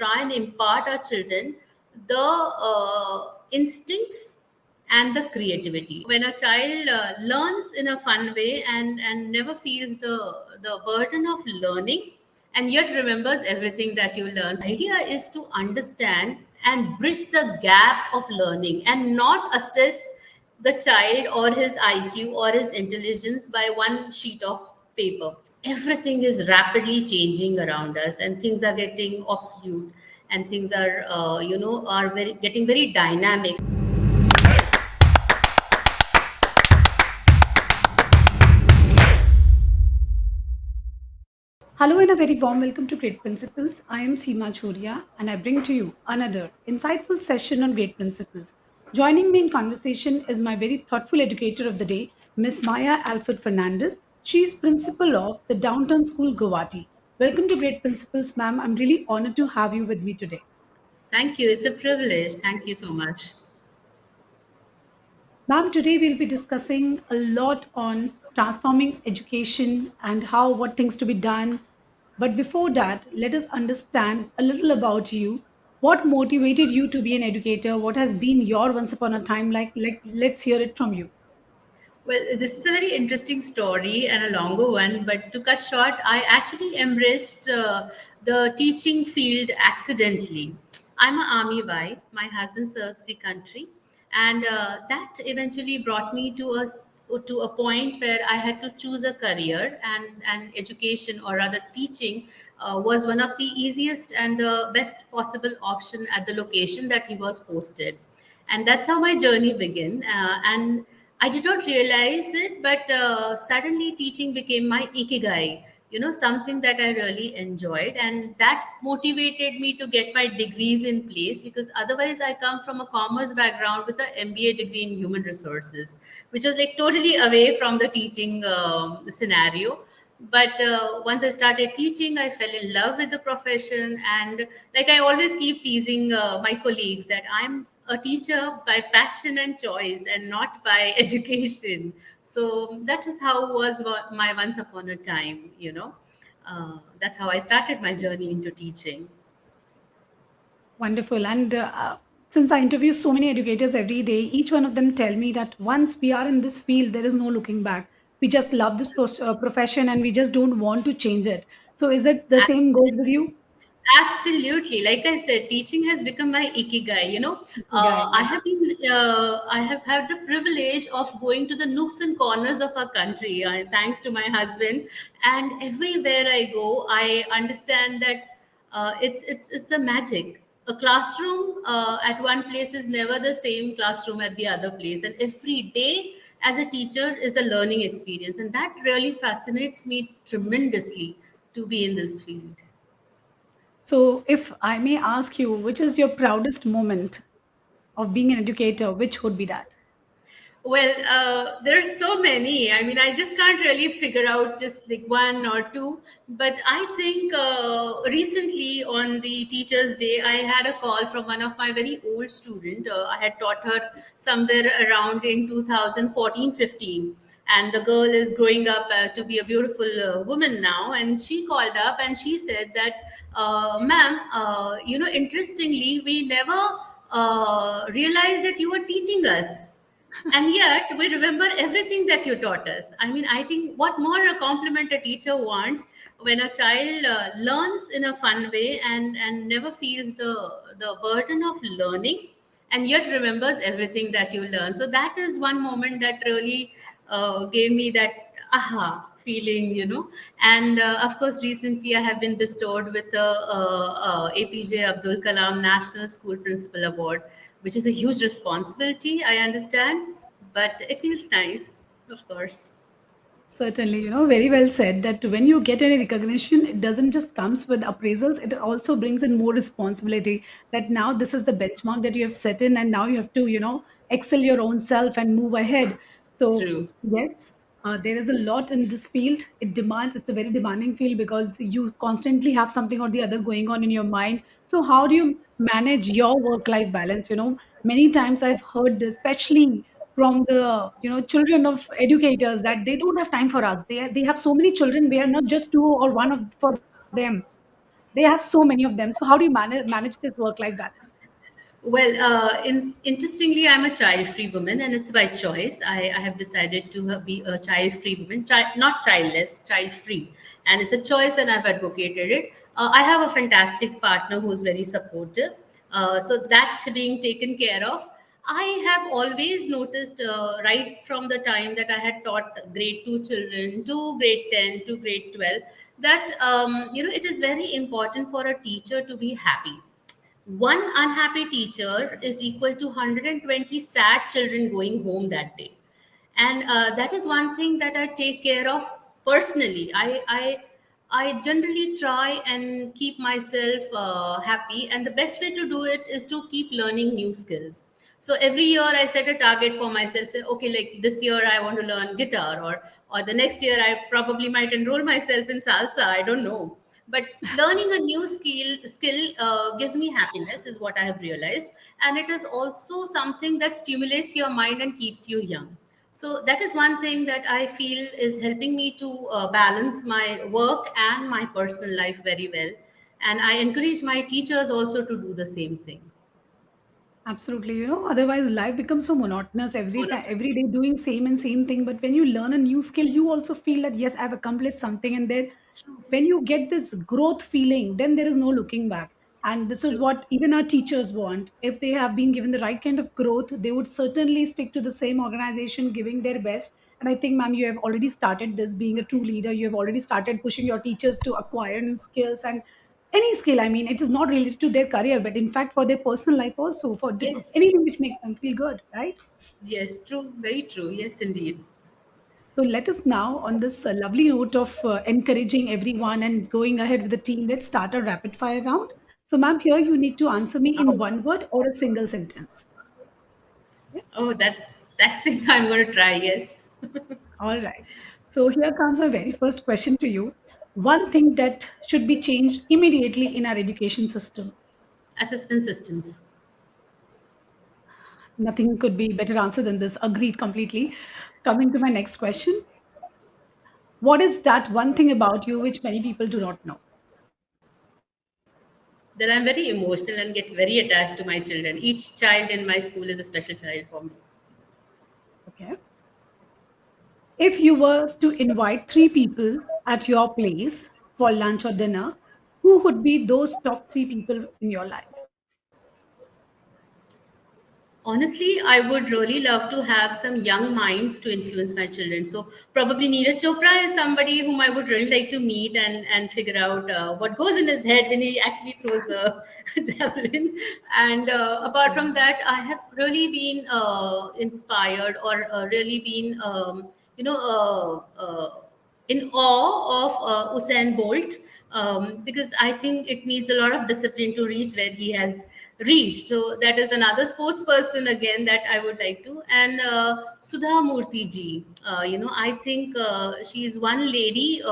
try and impart our children the instincts and the creativity. When a child learns in a fun way and never feels the burden of learning, and yet remembers everything that you learn. The idea is to understand and bridge the gap of learning and not assess the child or his IQ or his intelligence by one sheet of paper. Everything is rapidly changing around us, and things are getting obsolete, and things are, are very getting very dynamic. Hello and a very warm welcome to Great Principles. I am Seema Chhoriya and I bring to you another insightful session on Great Principles. Joining me in conversation is my very thoughtful educator of the day, Miss Maya Alfred Fernandes. She is principal of the Downtown School, Guwahati. Welcome to Great Principles, ma'am. I'm really honored to have you with me today. Thank you. It's a privilege. Thank you so much. Ma'am, today we'll be discussing a lot on transforming education and how what things to be done. But before that, let us understand a little about you. What motivated you to be an educator? What has been your once upon a time like? Let's hear it from you. Well, this is a very interesting story and a longer one, but to cut short, I actually embraced the teaching field accidentally. I'm an army wife. My husband serves the country, and that eventually brought me to a point where I had to choose a career, and education, or rather teaching, was one of the easiest and the best possible option at the location that he was posted. And that's how my journey began. And I did not realize it, but suddenly teaching became my ikigai, something that I really enjoyed. And that motivated me to get my degrees in place, because otherwise I come from a commerce background with an MBA degree in human resources, which was like totally away from the teaching scenario. But once I started teaching, I fell in love with the profession. And like I always keep teasing my colleagues that I'm a teacher by passion and choice and not by education. So that is how was my once upon a time, that's how I started my journey into teaching. Wonderful. And since I interview so many educators every day, each one of them tell me that once we are in this field, there is no looking back. We just love this profession and we just don't want to change it. So is it the same goes with you? Absolutely. Like I said, teaching has become my ikigai. Guy, yes. I have had the privilege of going to the nooks and corners of our country, thanks to my husband. And everywhere I go, I understand that it's a magic. A classroom at one place is never the same classroom at the other place, and every day as a teacher is a learning experience, and that really fascinates me tremendously to be in this field. So if I may ask you, which is your proudest moment of being an educator, which would be that? Well, there's so many. I mean, I just can't really figure out just like one or two. But I think recently on the Teachers' Day, I had a call from one of my very old student. I had taught her somewhere around in 2014, 15. And the girl is growing up to be a beautiful woman now. And she called up and she said that, ma'am, interestingly, we never realized that you were teaching us, and yet we remember everything that you taught us. I mean, I think what more a compliment a teacher wants, when a child learns in a fun way and never feels the burden of learning, and yet remembers everything that you learn. So that is one moment that really gave me that aha feeling, and of course recently I have been bestowed with the APJ Abdul Kalam National School Principal Award, which is a huge responsibility, I understand, but it feels nice, of course. Certainly, very well said that when you get any recognition, it doesn't just comes with appraisals, it also brings in more responsibility that now this is the benchmark that you have set in and now you have to, excel your own self and move ahead. So, True. yes, there is a lot in this field. It's a very demanding field because you constantly have something or the other going on in your mind. So, how do you manage your work-life balance? Many times I've heard this, especially from the children of educators, that they don't have time for us. They have so many children. We are not just two or one of for them. They have so many of them. So how do you manage this work life balance? Well, interestingly, I'm a child-free woman, and it's by choice. I have decided to be a child-free woman, not childless, child-free, and it's a choice, and I've advocated it. I have a fantastic partner who's very supportive, so that being taken care of. I have always noticed, right from the time that I had taught grade two children to grade 10 to grade 12, that it is very important for a teacher to be happy. One unhappy teacher is equal to 120 sad children going home that day. And that is one thing that I take care of personally. I generally try and keep myself happy, and the best way to do it is to keep learning new skills. So every year I set a target for myself. Say, okay, like this year I want to learn guitar, or the next year I probably might enroll myself in salsa. I don't know, but learning a new skill gives me happiness, is what I have realized, and it is also something that stimulates your mind and keeps you young. So that is one thing that I feel is helping me to balance my work and my personal life very well, and I encourage my teachers also to do the same thing. Absolutely, otherwise life becomes so monotonous every time, every Monotonous. day doing same and same thing. But when you learn a new skill, you also feel that yes, I've accomplished something, and then True. when you get this growth feeling, then there is no looking back. And this is True. what even our teachers want. If they have been given the right kind of growth, they would certainly stick to the same organization, giving their best. And I think, ma'am, you have already started this. Being a true leader, you have already started pushing your teachers to acquire new skills, and any skill. I mean, it is not related to their career, but in fact for their personal life also, for Yes. anything which makes them feel good, right? Yes. True. Very true. Yes, indeed. So let us now, on this lovely note of encouraging everyone and going ahead with the team, let's start a rapid fire round. So, ma'am, here you need to answer me in Oh, one word or a single sentence. Yeah? oh, that's it. I'm going to try. Yes. All right. So here comes my very first question to you. One thing that should be changed immediately in our education system. Assessment systems. Nothing could be better answer than this. Agreed completely. Coming to my next question. What is that one thing about you which many people do not know? That I'm very emotional and get very attached to my children. Each child in my school is a special child for me. Okay. If you were to invite three people at your place for lunch or dinner, who would be those top three people in your life? Honestly, I would really love to have some young minds to influence my children. So probably Neeraj Chopra is somebody whom I would really like to meet and figure out what goes in his head when he actually throws the javelin. And apart from that, I have really been inspired, or really been in awe of Usain Bolt, because I think it needs a lot of discipline to reach where he has reached. So that is another sports person again that I would like to. And Sudha Murthy ji, I think she is one lady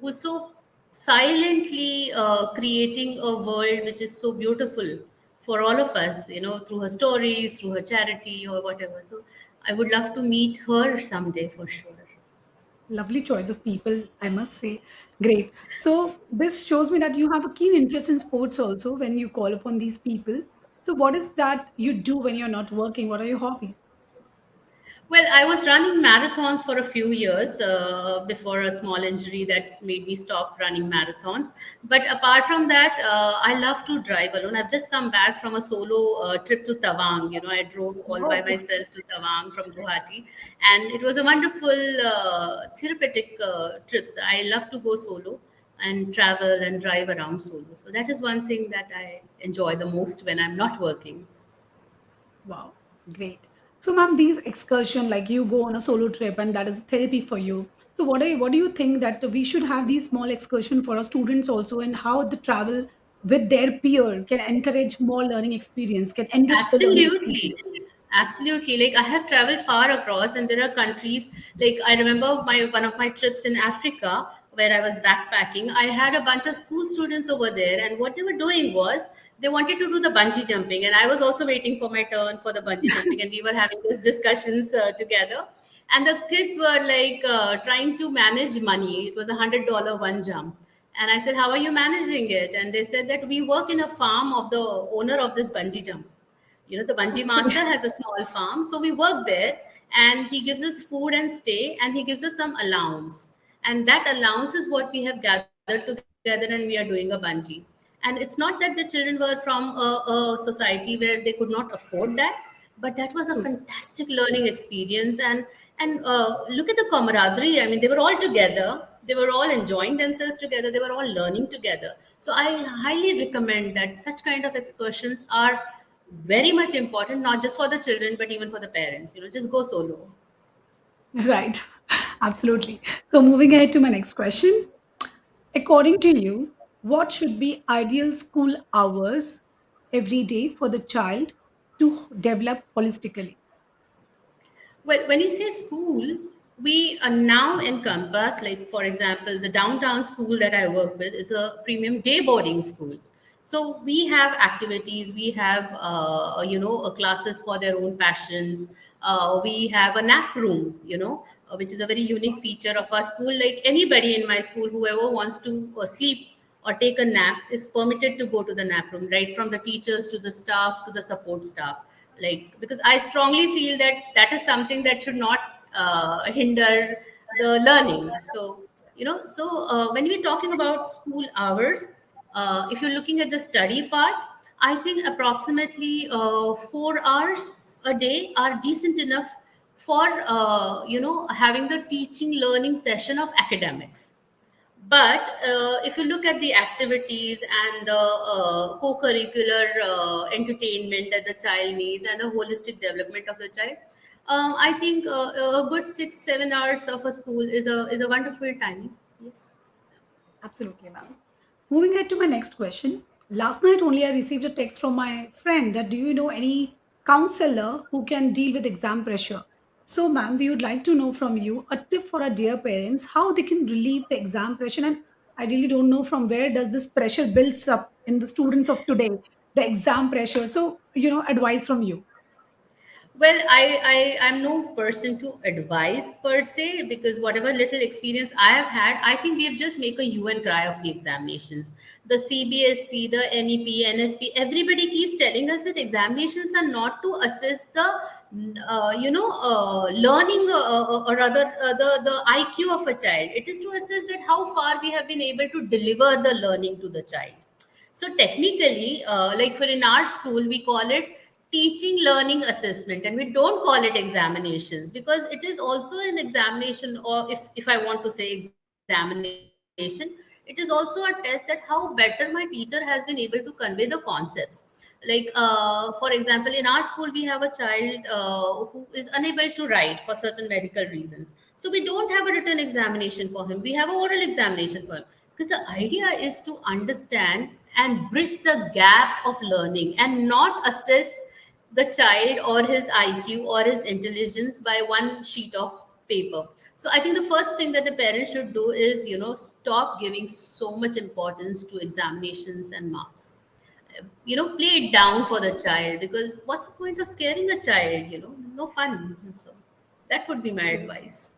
who's so silently creating a world which is so beautiful for all of us, through her stories, through her charity or whatever. So I would love to meet her someday for sure. Lovely choice of people, I must say. Great. So, this shows me that you have a keen interest in sports also when you call upon these people. So, what is that you do when you're not working? What are your hobbies? Well, I was running marathons for a few years before a small injury that made me stop running marathons. But apart from that, I love to drive alone. I've just come back from a solo trip to Tawang. I drove all by Oh, myself to Tawang from Guwahati, and it was a wonderful therapeutic trips. I love to go solo and travel and drive around solo. So that is one thing that I enjoy the most when I'm not working. wow, great. So, ma'am, these excursion, like you go on a solo trip, and that is therapy for you. So, what do you think that we should have these small excursion for our students also, and how the travel with their peer can encourage more learning experience, can enrich the learning Absolutely. experience? Absolutely. Like I have traveled far across, and there are countries like I remember my one of my trips in Africa where I was backpacking. I had a bunch of school students over there, and what they were doing was they wanted to do the bungee jumping, and I was also waiting for my turn for the bungee jumping, and we were having those discussions together. And the kids were like trying to manage money. It was $100 one jump, And I said, how are you managing it? And they said that we work in a farm of the owner of this bungee jump. You know, the bungee master has a small farm. So we work there, and he gives us food and stay, and he gives us some allowance. And that allowance is what we have gathered together, and we are doing a bungee. And it's not that the children were from a society where they could not afford that, but that was a True. fantastic learning experience. And look at the camaraderie. I mean, they were all together, they were all enjoying themselves together, they were all learning together. So I highly recommend that such kind of excursions are very much important, not just for the children but even for the parents. You know, just go solo. Right. Absolutely. So, moving ahead to my next question. According to you, what should be ideal school hours every day for the child to develop holistically? Well, when you say school, we now encompass, like, for example, the downtown school that I work with is a premium day boarding school. So we have activities, we have, classes for their own passions. We have a nap room, which is a very unique feature of our school. Like anybody in my school, whoever wants to sleep or take a nap is permitted to go to the nap room, right from the teachers to the staff to the support staff. Like, because I strongly feel that that is something that should not hinder the learning. So, when we're talking about school hours, if you're looking at the study part, I think approximately 4 hours a day are decent enough for having the teaching learning session of academics. But if you look at the activities and the co-curricular entertainment that the child needs and the holistic development of the child, I think a good 6 7 hours of a school is a wonderful timing. Yes. Absolutely, ma'am. Moving ahead to my next question. Last night only I received a text from my friend that do you know any counselor who can deal with exam pressure? So, ma'am, we would like to know from you a tip for our dear parents how they can relieve the exam pressure. And I really don't know from where does this pressure builds up in the students of today, the exam pressure. So, advice from you. Well, I'm no person to advise per se, because whatever little experience I have had, I think we have just make a hue and cry of the examinations. The CBSC, the NEP, NFC, everybody keeps telling us that examinations are not to assess the learning, or rather the IQ of a child. It is to assess that how far we have been able to deliver the learning to the child. So technically, like for in our school, we call it teaching learning assessment, and we don't call it examinations, because it is also an examination, or if I want to say examination, it is also a test that how better my teacher has been able to convey the concepts. Like, for example, in our school, we have a child who is unable to write for certain medical reasons. So we don't have a written examination for him. We have an oral examination for him. Because the idea is to understand and bridge the gap of learning, and not assess the child or his IQ or his intelligence by one sheet of paper. So I think the first thing that the parents should do is, stop giving so much importance to examinations and marks. Play it down for the child, because what's the point of scaring a child? No fun. So that would be my advice.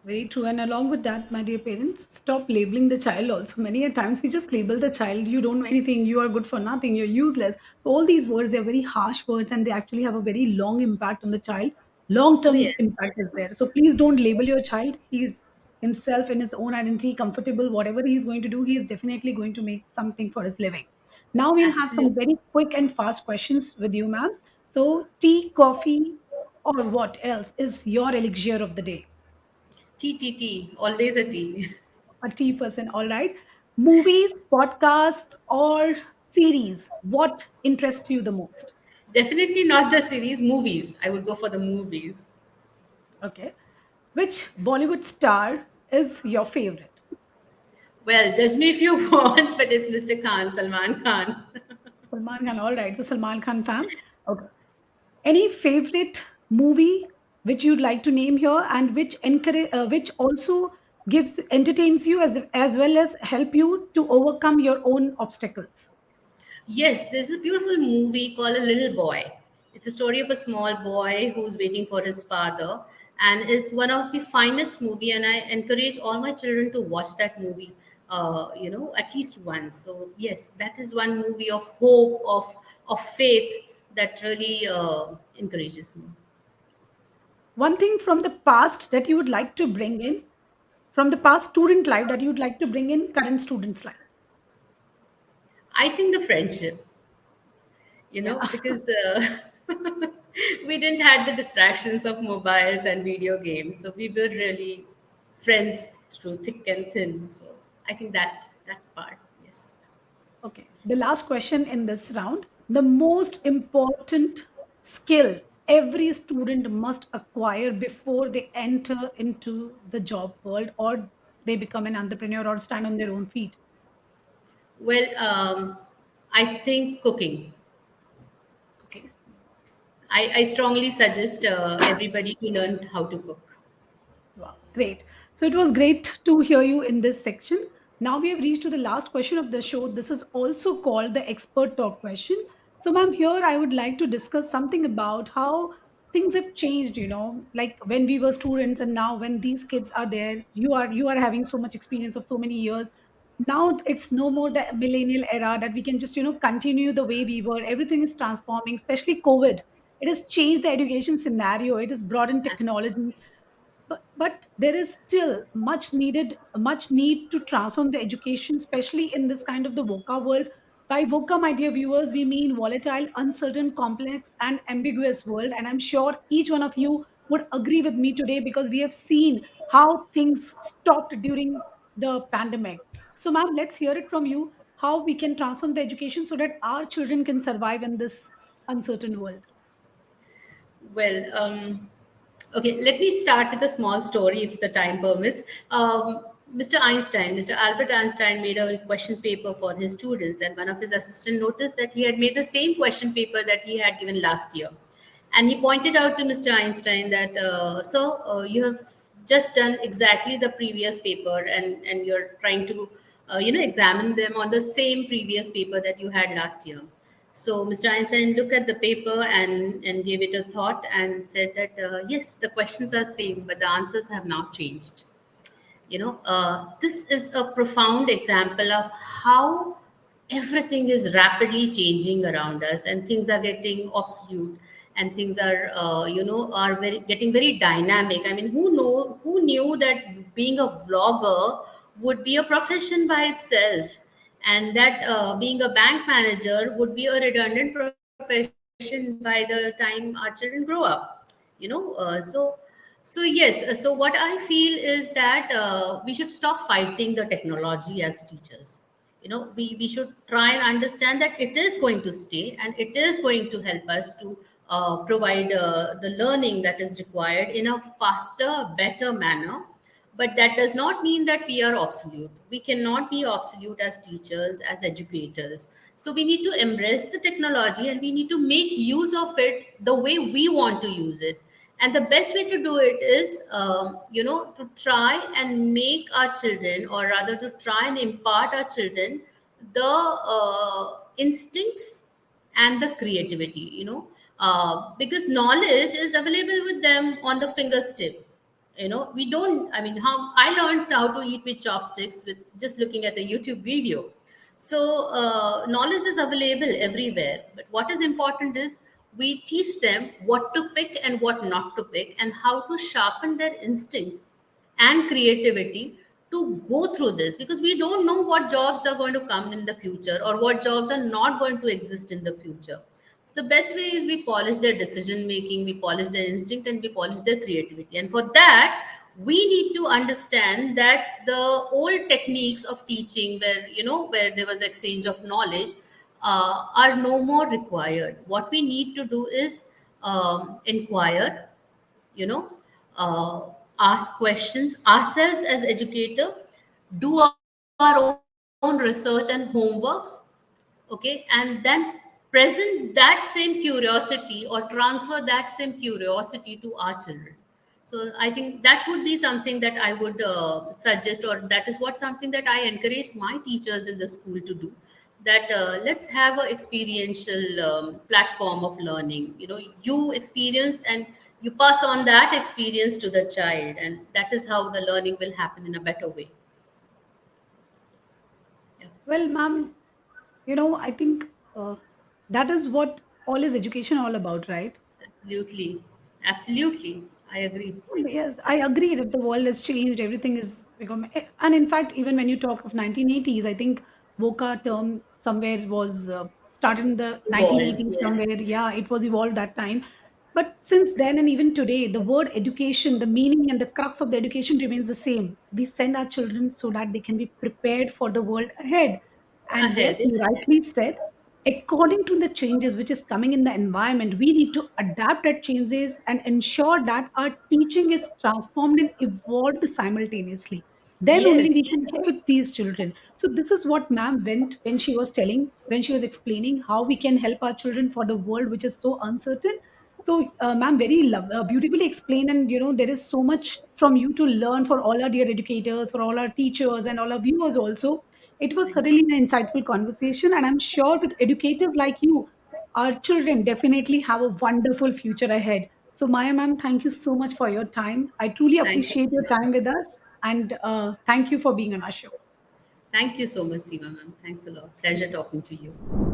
Very true. And along with that, my dear parents, stop labeling the child also. Many a times we just label the child, you don't know anything, you are good for nothing, you're useless. So all these words, they're very harsh words and they actually have a very long impact on the child. Oh Long-term yes, impact is there. So please don't label your child. He's himself in his own identity, comfortable, whatever he's going to do, he is definitely going to make something for his living. Now we'll have some absolutely. very quick and fast questions with you, ma'am. So tea, coffee, or what else is your elixir of the day? T, always a T. A tea person, all right. Movies, podcasts, or series, what interests you the most? Definitely not the series, movies. I would go for the movies. Okay. Which Bollywood star is your favorite? Well, judge me if you want, but it's Mr. Khan, Salman Khan. Salman Khan, all right. So Salman Khan fan. Okay. Any favorite movie which you'd like to name here and which also gives entertains you as well as help you to overcome your own obstacles? Yes, there's a beautiful movie called A Little Boy. It's a story of a small boy who's waiting for his father, and it's one of the finest movie. And I encourage all my children to watch that movie. at least once. So yes, that is one movie of hope, of faith, that really encourages me. One thing from the past that you would like to bring in, from the past student life that you would like to bring in current students' life. I think the friendship, Yeah. because we didn't had the distractions of mobiles and video games, so we were really friends through thick and thin. So I think that part, yes. Okay. The last question in this round, the most important skill every student must acquire before they enter into the job world or they become an entrepreneur or stand on their own feet. Well, I think cooking. Cooking. I strongly suggest everybody to learn how to cook. Wow, great. So it was great to hear you in this section. Now we have reached to the last question of the show. This is also called the expert talk question. So, ma'am, here I would like to discuss something about how things have changed. Like when we were students, and now when these kids are there, you are having so much experience of so many years. Now it's no more the millennial era that we can just continue the way we were. Everything is transforming, especially COVID. It has changed the education scenario. It has brought in technology, but there is still much need to transform the education, especially in this kind of the VUCA world. By VUCA, my dear viewers, we mean volatile, uncertain, complex, and ambiguous world. And I'm sure each one of you would agree with me today because we have seen how things stopped during the pandemic. So, ma'am, let's hear it from you how we can transform the education so that our children can survive in this uncertain world. Well, okay, let me start with a small story if the time permits. Mr. Albert Einstein made a question paper for his students, and one of his assistants noticed that he had made the same question paper that he had given last year. And he pointed out to Mr. Einstein that, so you have just done exactly the previous paper, and you're trying to, examine them on the same previous paper that you had last year. So Mr. Einstein looked at the paper and gave it a thought and said that, yes, the questions are same, but the answers have now changed. This is a profound example of how everything is rapidly changing around us, and things are getting obsolete, and things are, are very getting very dynamic. I mean, who knew that being a vlogger would be a profession by itself, and that being a bank manager would be a redundant profession by the time our children grow up. So yes, so what I feel is that we should stop fighting the technology as teachers. We should try and understand that it is going to stay, and it is going to help us to provide the learning that is required in a faster, better manner. But that does not mean that we are obsolete. We cannot be obsolete as teachers, as educators. So we need to embrace the technology, and we need to make use of it the way we want to use it. And the best way to do it is, to try and make our children, or rather to try and impart our children the instincts and the creativity, because knowledge is available with them on the fingertip. We don't, I mean, how I learned how to eat with chopsticks with just looking at a YouTube video. So knowledge is available everywhere, but what is important is we teach them what to pick and what not to pick, and how to sharpen their instincts and creativity to go through this, because we don't know what jobs are going to come in the future, or what jobs are not going to exist in the future. So the best way is we polish their decision making, we polish their instinct, and we polish their creativity. And for that, we need to understand that the old techniques of teaching, where there was exchange of knowledge, are no more required. What we need to do is inquire, you know uh, ask questions ourselves as educator, do our own research and homeworks, okay, and then present that same curiosity, or transfer that same curiosity to our children. So I think that would be something that I would suggest, or that is what something that I encourage my teachers in the school to do, that let's have a experiential platform of learning. You experience, and you pass on that experience to the child, and that is how the learning will happen in a better way. Well, ma'am, I think uh, that is what all is education all about, right? Absolutely. Absolutely. I agree. Yes, I agree that the world has changed. Everything is become, and in fact, even when you talk of 1980s, I think VUCA term somewhere was started in the Evolved, 1980s yes. somewhere. Yeah, it was evolved that time. But since then and even today, the word education, the meaning and the crux of the education remains the same. We send our children so that they can be prepared for the world ahead. And Ahead, yes, you rightly said, according to the changes which is coming in the environment, we need to adapt that changes and ensure that our teaching is transformed and evolved simultaneously. Then only yes. we can help these children. So this is what ma'am went when she was telling, when she was explaining how we can help our children for the world which is so uncertain. So, ma'am, very beautifully explained, and there is so much from you to learn for all our dear educators, for all our teachers, and all our viewers also. It was Thank thoroughly an insightful conversation, and I'm sure with educators like you, our children definitely have a wonderful future ahead. So, Maya, ma'am, thank you so much for your time. I truly thank you appreciate so your much. time with us, and thank you for being on our show. Thank you so much, Seema ma'am. Thanks a lot. Pleasure talking to you.